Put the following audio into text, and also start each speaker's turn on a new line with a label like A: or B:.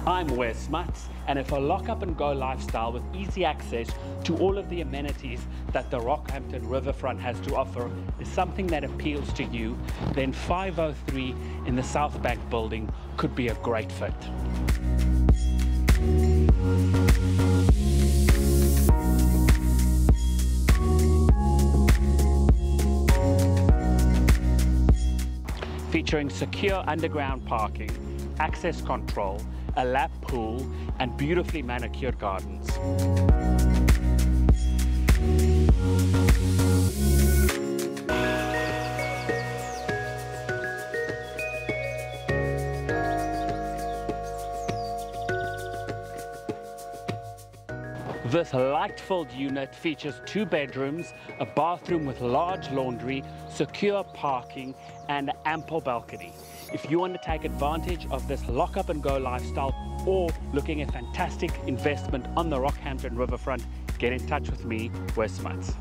A: I'm Wes Smuts, and if a lock-up and go lifestyle with easy access to all of the amenities that the Rockhampton riverfront has to offer is something that appeals to you, then 503 in the South Bank building could be a great fit. Featuring secure underground parking, access control, a lap pool, and beautifully manicured gardens. This light-filled unit features 2 bedrooms, a bathroom with large laundry, secure parking, and an ample balcony. If you want to take advantage of this lock-up and go lifestyle or looking at fantastic investment on the Rockhampton riverfront, get in touch with me, Wes Smuts.